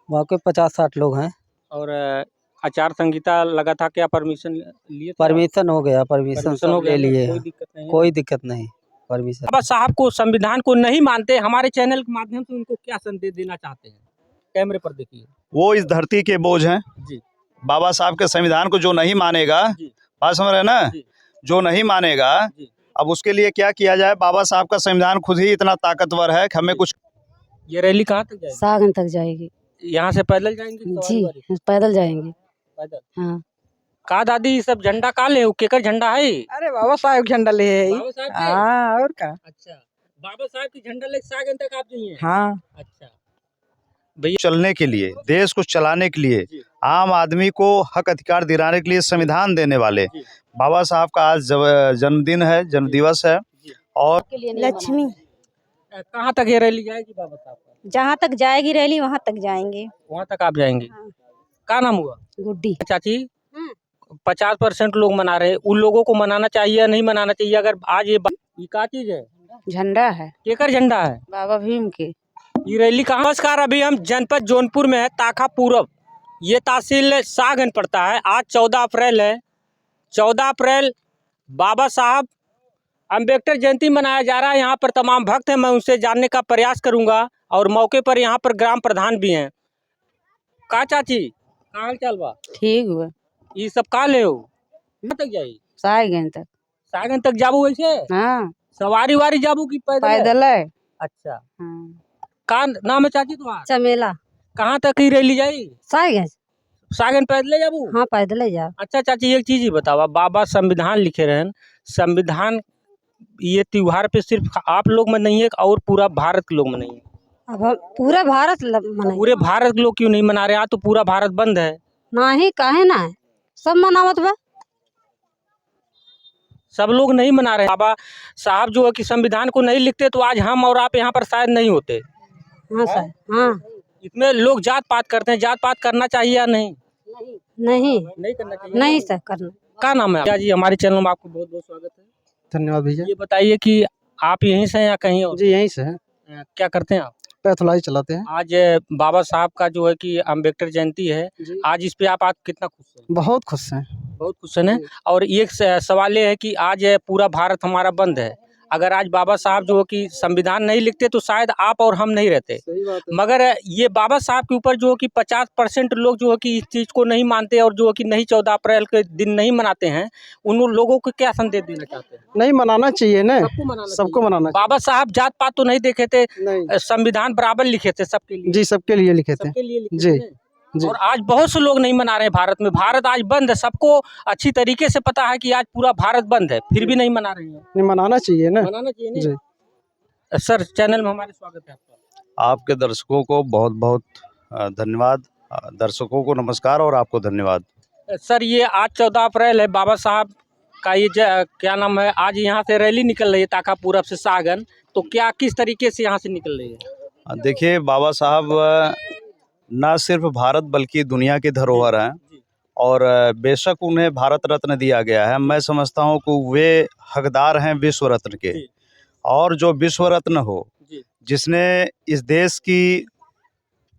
वहाँ के 50-60 लोग हैं। और आचार संहिता लगा था, क्या परमिशन लिए थे? परमिशन हो गया, परमिशन परमिशन हो सब गया ले ना? लिए कोई हैं। दिक्कत नहीं है? कोई दिक्कत नहीं, परमिशन। बाबा साहब को, संविधान को नहीं मानते, हमारे चैनल के माध्यम से उनको क्या संदेश देना चाहते हैं? कैमरे पर देखिए। वो इस धरती के बोझ हैं जी। बाबा साहब के संविधान को जो नहीं मानेगा, जी। बात समझ रहे हैं ना, जी। जो नहीं मानेगा, जी। अब उसके लिए क्या किया जाए। बाबा साहब का संविधान खुद ही इतना ताकतवर है कि हमें कुछ। ये रैली कहाँ तक जाएगी? सागन तक जाएगी। यहाँ से पैदल जाएंगे? जी, पैदल जाएंगे। पैदल? हाँ। का दादी सब झंडा का ले, केकर झंडा है? अरे बाबा साहब झंडा ले है। बाबा साहब के? हाँ, और का। अच्छा, बाबा साहब की झंडा ले सागन तक आप जाइए? हाँ। अच्छा भैया, चलने के लिए, देश को चलाने के लिए, आम आदमी को हक अधिकार दिलाने के लिए संविधान देने वाले बाबा साहब का आज जन्मदिन है, जन्म दिवस है। और लक्ष्मी कहाँ तक ये रैली जाएगी बाबा साहब का? जहाँ तक जाएगी रैली वहाँ तक जाएंगे। वहाँ तक आप जाएंगे? हाँ। क्या नाम हुआ? गुड्डी। चाची, 50% लोग मना रहे हैं, उन लोगों को मनाना चाहिए या नहीं मनाना चाहिए? अगर आज ये क्या चीज है? झंडा है। केकर झंडा है? बाबा भीम के। ये रैली कहाँ? नमस्कार, अभी हम जनपद जौनपुर में है, ताखा पूरब, ये तहसील सागन पड़ता है। आज 14 अप्रैल है। 14 अप्रैल बाबा साहब अम्बेडकर जयंती मनाया जा रहा है। यहाँ पर तमाम भक्त हैं, मैं उनसे जानने का प्रयास करूंगा। और मौके पर यहाँ पर ग्राम प्रधान भी हैं। का चाची, का हाल चाल बा? ठीक हुआ। ये सब का ले हो? कहाँ तक जाई? सागन तक। सागन तक जाबू? वैसे हाँ। सवारी वारी जाबू की पैदल? पैदल है। अच्छा, हाँ। का नाम है चाची तुम्हारा? चमेला। कहाँ तक ही रैली जाई? सागन। सागन पैदल जाबू? हाँ, पैदल ही जा। अच्छा चाची, एक चीज ही बतावा, बाबा संविधान लिखे रहन, संविधान ये त्योहार पे सिर्फ आप लोग में नहीं है और पूरा भारत के लोग में नहीं है? अब हम पूरा भारत मनाए। पूरे भारत के लोग क्यों नहीं मना रहे? यहाँ तो पूरा भारत बंद है। नहीं, काहे ना है, सब मनावत बा। सब लोग नहीं मना रहे। बाबा साहब जो है कि संविधान को नहीं लिखते तो आज हम और आप यहाँ पर शायद नहीं होते। हाँ सर। हाँ। इसमें लोग जात पात करते हैं, जात पात करना चाहिए या नहीं? नहीं करना चाहिए। नहीं सर, करना। क्या नाम है भैया जी? हमारे चैनल में आपको बहुत बहुत स्वागत है। धन्यवाद भैया। ये बताइए कि आप यहीं से हैं या कहीं और? जी यहीं से हैं। क्या करते हैं आप? पैथोलॉजी चलाते हैं। आज बाबा साहब का जो है कि अम्बेडकर जयंती है, आज इस पे आप कितना खुश हैं? बहुत खुश हैं। बहुत खुश हैं। और एक सवाल ये है कि आज पूरा भारत हमारा बंद है। अगर आज बाबा साहब जो है कि संविधान नहीं लिखते तो शायद आप और हम नहीं रहते। सही बात है। मगर ये बाबा साहब के ऊपर जो है कि 50% लोग जो है कि इस चीज़ को नहीं मानते और जो है कि नहीं 14 अप्रैल के दिन नहीं मनाते हैं, उन लोगों को क्या संदेश देना चाहते हैं? नहीं मनाना चाहिए ना, सबको मनाना। बाबा साहब जात पात तो नहीं देखे थे, संविधान बराबर लिखे थे सबके लिए। जी, सबके लिए लिखे थे। जी। और आज बहुत से लोग नहीं मना रहे भारत में। भारत आज बंद है, सबको अच्छी तरीके से पता है कि आज पूरा भारत बंद है, फिर भी नहीं मना रहे हैं। नहीं मनाना चाहिए ना। मनाना चाहिए जी। सर, चैनल में हमारे स्वागत है आपका। आपके दर्शकों को बहुत बहुत धन्यवाद। दर्शकों को नमस्कार और आपको धन्यवाद। सर, ये आज 14 अप्रैल है, बाबा साहब का ये क्या नाम है, आज यहाँ से रैली निकल रही है ताका पूरब से सागन, तो क्या किस तरीके से यहाँ से निकल रही है? देखिए, बाबा साहब न सिर्फ भारत बल्कि दुनिया की धरोहर हैं और बेशक उन्हें भारत रत्न दिया गया है। मैं समझता हूँ कि वे हकदार हैं विश्व रत्न के। और जो विश्व रत्न हो, जिसने इस देश की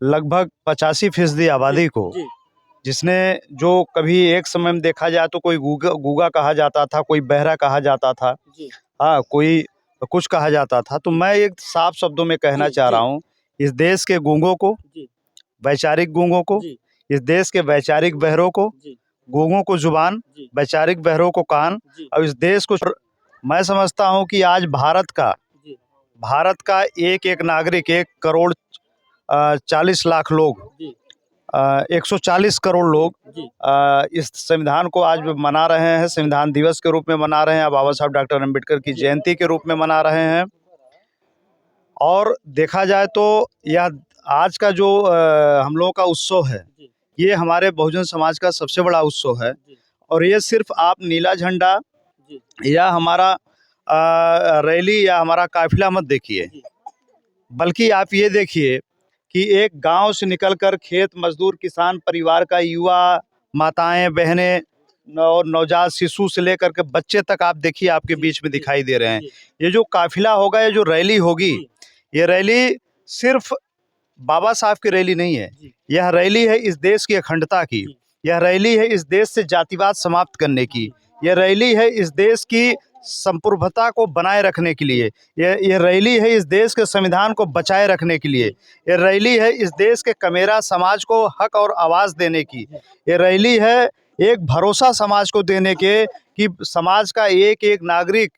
लगभग 85% आबादी को, जिसने जो कभी एक समय में देखा जाए तो कोई गूंगा कहा जाता था, कोई बहरा कहा जाता था, हाँ, कोई कुछ कहा जाता था, तो मैं एक साफ शब्दों में कहना चाह रहा हूँ, इस देश के गूंगों को, वैचारिक गूंगों को, इस देश के वैचारिक बहरों को, गूंगों को जुबान, वैचारिक बहरों को कान, और इस देश को मैं समझता हूं कि आज भारत का एक एक नागरिक, 1 करोड़ 40 लाख लोग, 140 करोड़ लोग इस संविधान को आज मना रहे हैं, संविधान दिवस के रूप में मना रहे हैं, बाबा साहब डॉक्टर अम्बेडकर की जयंती के रूप में मना रहे हैं। और देखा जाए तो यह आज का जो हम लोगों का उत्सव है, ये हमारे बहुजन समाज का सबसे बड़ा उत्सव है। और ये सिर्फ आप नीला झंडा या हमारा रैली या हमारा काफिला मत देखिए, बल्कि आप ये देखिए कि एक गांव से निकलकर खेत मजदूर किसान परिवार का युवा, माताएं, बहनें और नवजात शिशु से लेकर के बच्चे तक आप देखिए आपके बीच में दिखाई दे रहे हैं। ये जो काफिला होगा, ये जो रैली होगी, ये रैली सिर्फ बाबा साहब की रैली नहीं है, यह रैली है इस देश की अखंडता की, यह रैली है इस देश से जातिवाद समाप्त करने की, यह रैली है इस देश की संप्रभुता को बनाए रखने के लिए, यह रैली है इस देश के संविधान को बचाए रखने के लिए, यह रैली है इस देश के कमेरा समाज को हक और आवाज़ देने की, यह रैली है एक भरोसा समाज को देने के कि समाज का एक एक नागरिक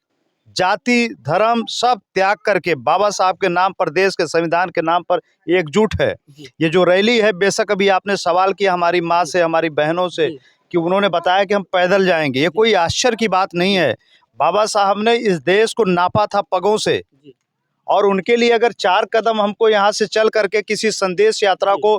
जाति धर्म सब त्याग करके बाबा साहब के नाम पर, देश के संविधान के नाम पर एकजुट है। ये जो रैली है, बेशक अभी आपने सवाल किया हमारी माँ से, हमारी बहनों से कि उन्होंने बताया कि हम पैदल जाएंगे, ये कोई आश्चर्य की बात नहीं है। बाबा साहब ने इस देश को नापा था पगों से, और उनके लिए अगर 4 कदम हमको यहाँ से चल करके किसी संदेश यात्रा को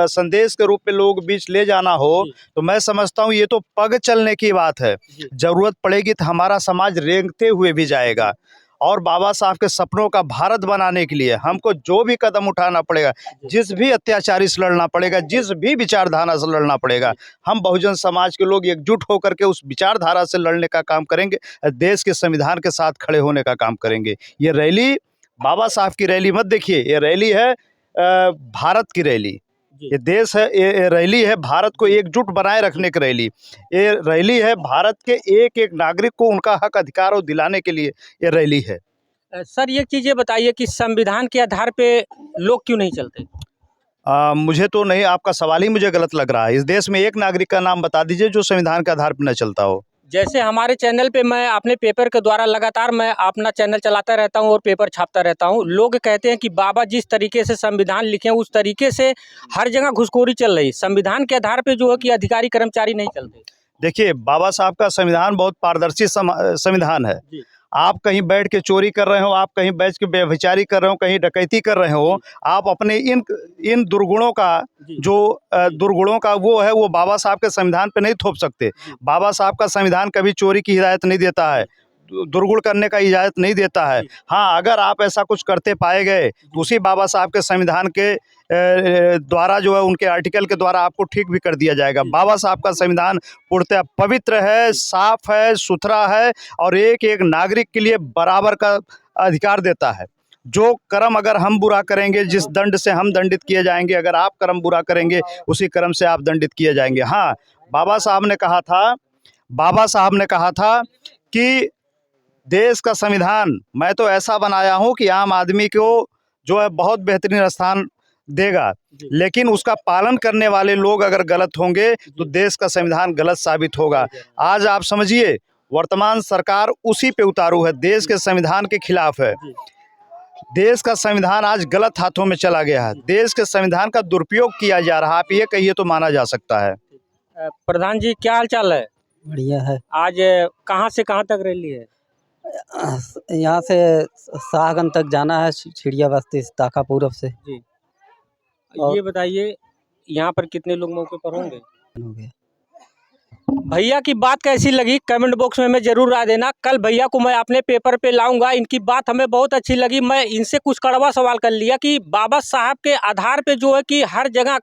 संदेश के रूप में लोग बीच ले जाना हो, तो मैं समझता हूँ ये तो पग चलने की बात है। ज़रूरत पड़ेगी तो हमारा समाज रेंगते हुए भी जाएगा, और बाबा साहब के सपनों का भारत बनाने के लिए हमको जो भी कदम उठाना पड़ेगा, जिस भी अत्याचारी से लड़ना पड़ेगा, जिस भी विचारधारा से लड़ना पड़ेगा, हम बहुजन समाज के लोग एकजुट होकर के उस विचारधारा से लड़ने का काम करेंगे, देश के संविधान के साथ खड़े होने का काम करेंगे। ये रैली बाबा साहब की रैली मत देखिए, ये रैली है भारत की रैली, ये देश है, ये रैली है भारत को एकजुट बनाए रखने की रैली, ये रैली है भारत के एक एक नागरिक को उनका हक अधिकार और दिलाने के लिए ये रैली है। सर ये चीज़ें बताइए कि संविधान के आधार पे लोग क्यों नहीं चलते? मुझे तो नहीं, आपका सवाल ही मुझे गलत लग रहा है। इस देश में एक नागरिक का नाम बता दीजिए जो संविधान के आधार पर न चलता हो। जैसे हमारे चैनल पे मैं अपने पेपर के द्वारा लगातार मैं अपना चैनल चलाता रहता हूं और पेपर छापता रहता हूं। लोग कहते हैं कि बाबा जिस तरीके से संविधान लिखे उस तरीके से हर जगह घुसखोरी चल रही, संविधान के आधार पे जो है कि अधिकारी कर्मचारी नहीं चलते। देखिए, बाबा साहब का संविधान बहुत पारदर्शी संविधान है। आप कहीं बैठ के चोरी कर रहे हो, आप कहीं बैठ के बेविचारी कर रहे हो, कहीं डकैती कर रहे हो, आप अपने इन दुर्गुणों का जो दुर्गुणों का वो है, वो बाबा साहब के संविधान पे नहीं थोप सकते। बाबा साहब का संविधान कभी चोरी की हिदायत नहीं देता है, दुर्गुण करने का इजाज़त नहीं देता है। हाँ, अगर आप ऐसा कुछ करते पाए गए तो उसी बाबा साहब के संविधान के द्वारा जो है, उनके आर्टिकल के द्वारा आपको ठीक भी कर दिया जाएगा। बाबा साहब का संविधान पूर्णतः पवित्र है, साफ है, सुथरा है, और एक एक नागरिक के लिए बराबर का अधिकार देता है। जो कर्म अगर हम बुरा करेंगे, जिस दंड से हम दंडित किए जाएंगे, अगर आप कर्म बुरा करेंगे उसी कर्म से आप दंडित किए जाएंगे। हाँ, बाबा साहब ने कहा था कि देश का संविधान मैं तो ऐसा बनाया हूँ कि आम आदमी को जो है बहुत बेहतरीन स्थान देगा, लेकिन उसका पालन करने वाले लोग अगर गलत होंगे तो देश का संविधान गलत साबित होगा। आज आप समझिए, वर्तमान सरकार उसी पे उतारू है, देश के संविधान के खिलाफ है। देश का संविधान आज गलत हाथों में चला गया है, देश के संविधान का दुरुपयोग किया जा रहा है। आप ये कहिए तो माना जा सकता है। प्रधान जी, क्या हाल चाल है? बढ़िया है। आज कहाँ से कहाँ तक रैली है? यहाँ से शाहगंज तक जाना है, चिड़िया बस्ती ताका पूरब से। जी, ये बताइए यहाँ पर कितने लोग मौके पर होंगे? हो गया। भैया की बात कैसी लगी कमेंट बॉक्स में जरूर राय देना। कल भैया को मैं अपने पेपर पे लाऊंगा। इनकी बात हमें बहुत अच्छी लगी। मैं इनसे कुछ कड़वा सवाल कर लिया कि बाबा साहब के आधार पे जो है कि हर जगह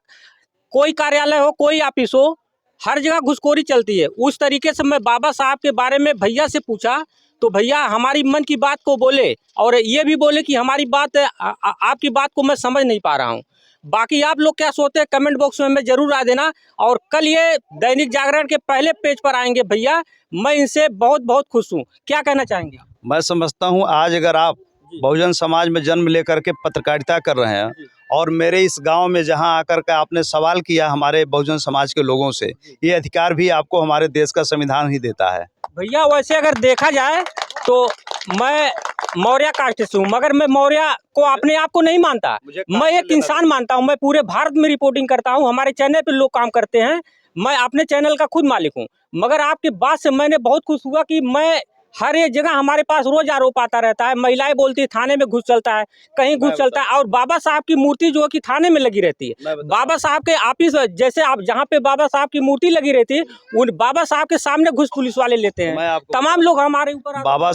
कोई कार्यालय हो, कोई ऑफिस हो, हर जगह घुसखोरी चलती है। उस तरीके से मैं बाबा साहब के बारे में भैया से पूछा तो भैया हमारी मन की बात को बोले और ये भी बोले कि हमारी बात आपकी बात को मैं समझ नहीं पा रहा हूँ। बाकी आप लोग क्या सोचते हैं कमेंट बॉक्स में जरूर राय देना। और कल ये दैनिक जागरण के पहले पेज पर आएंगे भैया। मैं इनसे बहुत बहुत खुश हूँ। क्या कहना चाहेंगे आप? मैं समझता हूँ आज अगर आप बहुजन समाज में जन्म लेकर के पत्रकारिता कर रहे हैं और मेरे इस गांव में जहां आकर के आपने सवाल किया हमारे बहुजन समाज के लोगों से, ये अधिकार भी आपको हमारे देश का संविधान ही देता है। भैया वैसे अगर देखा जाए तो मैं मौर्य कास्ट से हूँ, मगर मैं मौर्य को अपने आप को नहीं मानता। मैं एक इंसान मानता हूँ। मैं पूरे भारत में रिपोर्टिंग करता हूँ। हमारे चैनल पे लोग काम करते हैं। मैं अपने चैनल का खुद मालिक हूँ। मगर आपकी बात से मैंने बहुत खुश हुआ कि मैं हर एक जगह हमारे पास रोज आरोप आता रहता है। महिलाएं बोलती है थाने में घुस चलता है, कहीं घुस चलता है, और बाबा साहब की मूर्ति जो है कि थाने में लगी रहती है। बाबा साहब के ऑफिस जैसे आप जहाँ पे बाबा साहब की मूर्ति लगी रहती है, उन बाबा साहब के सामने घुस पुलिस वाले लेते हैं। तमाम लोग हमारे ऊपर बाबा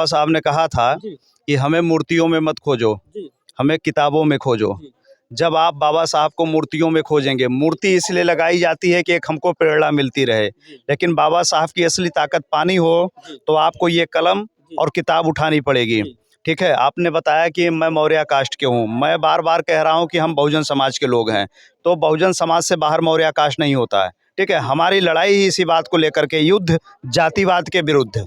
साहब ने कहा था कि हमें मूर्तियों में मत खोजो, हमें किताबों में खोजो। जब आप बाबा साहब को मूर्तियों में खोजेंगे, मूर्ति इसलिए लगाई जाती है कि एक हमको प्रेरणा मिलती रहे, लेकिन बाबा साहब की असली ताकत पानी हो तो आपको ये कलम और किताब उठानी पड़ेगी। ठीक है, आपने बताया कि मैं मौर्य कास्ट के हूँ। मैं बार बार कह रहा हूँ कि हम बहुजन समाज के लोग हैं, तो बहुजन समाज से बाहर मौर्य कास्ट नहीं होता है। ठीक है, हमारी लड़ाई ही इसी बात को लेकर के, युद्ध जातिवाद के विरुद्ध।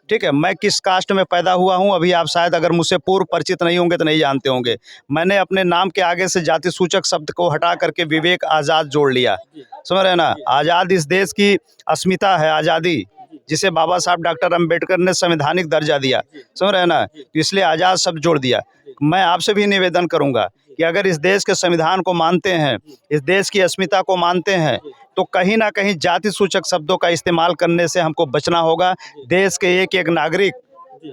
ठीक है, मैं किस कास्ट में पैदा हुआ हूँ अभी आप शायद अगर मुझसे पूर्व परिचित नहीं होंगे तो नहीं जानते होंगे। मैंने अपने नाम के आगे से जाति सूचक शब्द को हटा करके विवेक आज़ाद जोड़ लिया। समझ रहे हैं ना, आज़ाद इस देश की अस्मिता है, आज़ादी जिसे बाबा साहब डॉक्टर अंबेडकर ने संवैधानिक दर्जा दिया। समझ रहे हैं ना, तो इसलिए आज़ाद शब्द जोड़ दिया। मैं आपसे भी निवेदन करूंगा कि अगर इस देश के संविधान को मानते हैं, इस देश की अस्मिता को मानते हैं, तो कहीं ना कहीं जाति सूचक शब्दों का इस्तेमाल करने से हमको बचना होगा। देश के एक एक नागरिक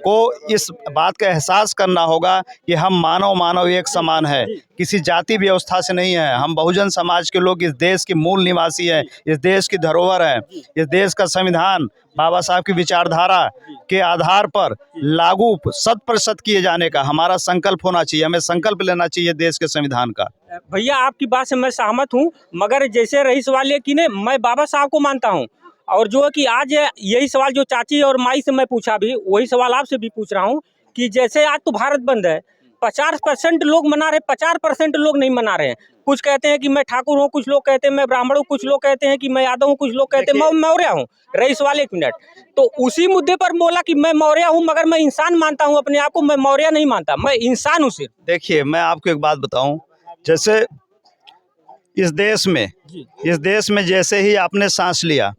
को इस बात का एहसास करना होगा कि हम मानव मानव एक समान है, किसी जाति व्यवस्था से नहीं है। हम बहुजन समाज के लोग इस देश के मूल निवासी हैं, इस देश की धरोहर है। इस देश का संविधान बाबा साहब की विचारधारा के आधार पर लागू 100% किए जाने का हमारा संकल्प होना चाहिए। हमें संकल्प लेना चाहिए देश के संविधान का। भैया आपकी बात से मैं सहमत हूँ, मगर जैसे रही सवाल ये कि ने मैं बाबा साहब को मानता हूँ, और जो है कि आज यही सवाल जो चाची और माई से मैं पूछा भी, वही सवाल आपसे भी पूछ रहा हूँ कि जैसे आज तो भारत बंद है, 50% लोग मना रहे, 50% लोग नहीं मना रहे हैं। कुछ कहते हैं कि मैं ठाकुर हूँ, कुछ लोग कहते हैं मैं ब्राह्मण हूँ, कुछ लोग कहते हैं कि मैं यादव हूँ, कुछ लोग कहते हैं मैं मौर्य हूँ। रही सवाल 1 मिनट, तो उसी मुद्दे पर बोला कि मैं मौर्य हूँ, मगर मैं इंसान मानता हूँ अपने आप को, मैं मौर्य नहीं मानता, मैं इंसान हूँ सिर्फ। देखिए, मैं आपको एक बात बताऊं, जैसे इस देश में जैसे ही आपने सांस लिया,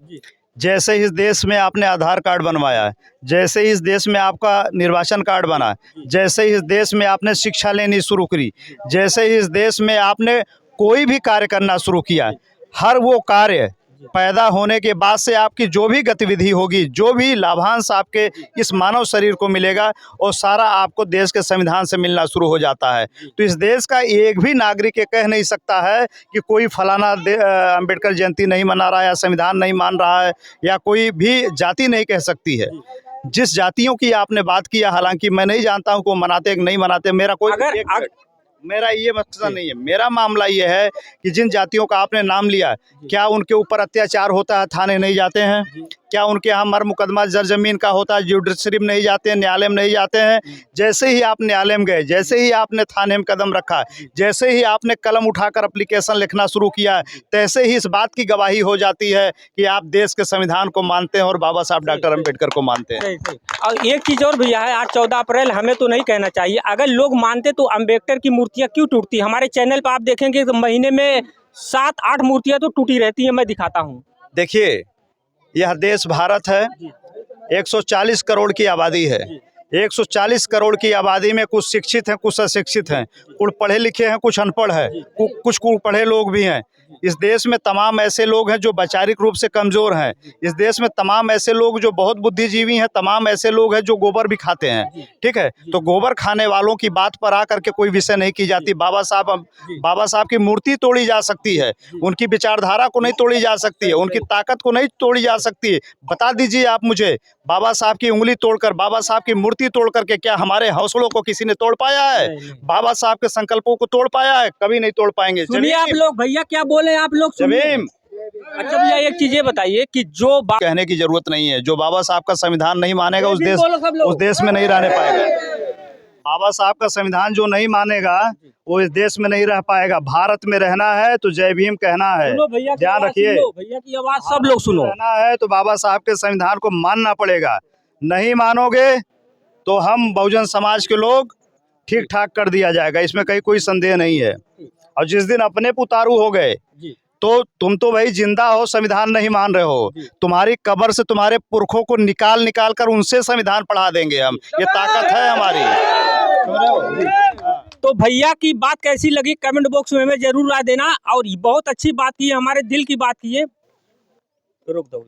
जैसे ही इस देश में आपने आधार कार्ड बनवाया है, जैसे ही इस देश में आपका निर्वाचन कार्ड बना, जैसे ही इस देश में आपने शिक्षा लेनी शुरू करी, जैसे ही इस देश में आपने कोई भी कार्य करना शुरू किया, हर वो कार्य पैदा होने के बाद से आपकी जो भी गतिविधि होगी, जो भी लाभांश आपके इस मानव शरीर को मिलेगा, वो सारा आपको देश के संविधान से मिलना शुरू हो जाता है। तो इस देश का एक भी नागरिक ये कह नहीं सकता है कि कोई फलाना अंबेडकर जयंती नहीं मना रहा है या संविधान नहीं मान रहा है, या कोई भी जाति नहीं कह सकती है। जिस जातियों की आपने बात किया, हालांकि मैं नहीं जानता हूँ कि वो मनाते कि नहीं मनाते, मेरा ये मकसद नहीं है। मेरा मामला ये है कि जिन जातियों का आपने नाम लिया, क्या उनके ऊपर अत्याचार होता है, थाने नहीं जाते हैं? क्या उनके यहाँ मर मुकदमा जमीन का होता है, जुडिशरी में नहीं जाते हैं, न्यायालय में नहीं जाते हैं? जैसे ही आप न्यायालय में गए, जैसे ही आपने थाने में कदम रखा, जैसे ही आपने कलम उठाकर एप्लीकेशन लिखना शुरू किया, तैसे ही इस बात की गवाही हो जाती है कि आप देश के संविधान को मानते हैं और बाबा साहब डॉक्टर अम्बेडकर को मानते हैं। सही। और एक चीज़ और भैया है, आज 14 अप्रैल हमें तो नहीं कहना चाहिए, अगर लोग मानते तो अम्बेडकर की मूर्तियाँ क्यों टूटती? हमारे चैनल पर आप देखेंगे तो महीने में 7-8 मूर्तियाँ तो टूटी रहती हैं, मैं दिखाता हूँ। देखिए, यह देश भारत है, 140 करोड़ की आबादी है। 140 करोड़ की आबादी में कुछ शिक्षित हैं, कुछ अशिक्षित हैं, कुछ पढ़े लिखे हैं, कुछ अनपढ़ हैं, कुछ पढ़े लोग भी हैं। इस देश में तमाम ऐसे लोग हैं जो वैचारिक रूप से कमज़ोर हैं। इस देश में तमाम ऐसे लोग जो बहुत बुद्धिजीवी हैं, तमाम ऐसे लोग हैं जो गोबर भी खाते हैं। ठीक है, तो गोबर खाने वालों की बात पर आकर के कोई विषय नहीं की जाती। बाबा साहब की मूर्ति तोड़ी जा सकती है, उनकी विचारधारा को नहीं तोड़ी जा सकती है, उनकी ताकत को नहीं तोड़ी जा सकती है। बता दीजिए आप मुझे, बाबा साहब की उंगली तोड़कर, बाबा साहब की मूर्ति तोड़ करके क्या हमारे हौसलों को किसी ने तोड़ पाया है? बाबा साहब के संकल्पों को तोड़ पाया है? कभी नहीं तोड़ पाएंगे। सुनिए आप लोग, भैया क्या बोले आप लोग सुनिए। अच्छा भैया, एक चीज ये बताइए कि जो कहने की जरूरत नहीं है, जो बाबा साहब का संविधान नहीं मानेगा उस देश में नहीं रहने पाएगा। बाबा साहब का संविधान जो नहीं मानेगा वो इस देश में नहीं रह पाएगा। भारत में रहना है तो जय भीम कहना है, ध्यान रखिए। भैया की आवाज सब लोग सुनो। रहना है तो बाबा साहब के संविधान को मानना पड़ेगा। नहीं मानोगे तो हम बहुजन समाज के लोग ठीक ठाक कर दिया जाएगा, इसमें कहीं कोई संदेह नहीं है। और जिस दिन अपने पुतारू हो गए तो तुम तो भाई जिंदा हो, संविधान नहीं मान रहे हो, तुम्हारी कब्र से तुम्हारे पुरखों को निकाल कर उनसे संविधान पढ़ा देंगे हम। ये ताकत है हमारी। तो भैया की बात कैसी लगी कमेंट बॉक्स में हमें जरूर राय देना। और बहुत अच्छी बात की है, हमारे दिल की बात की है। रोक दो।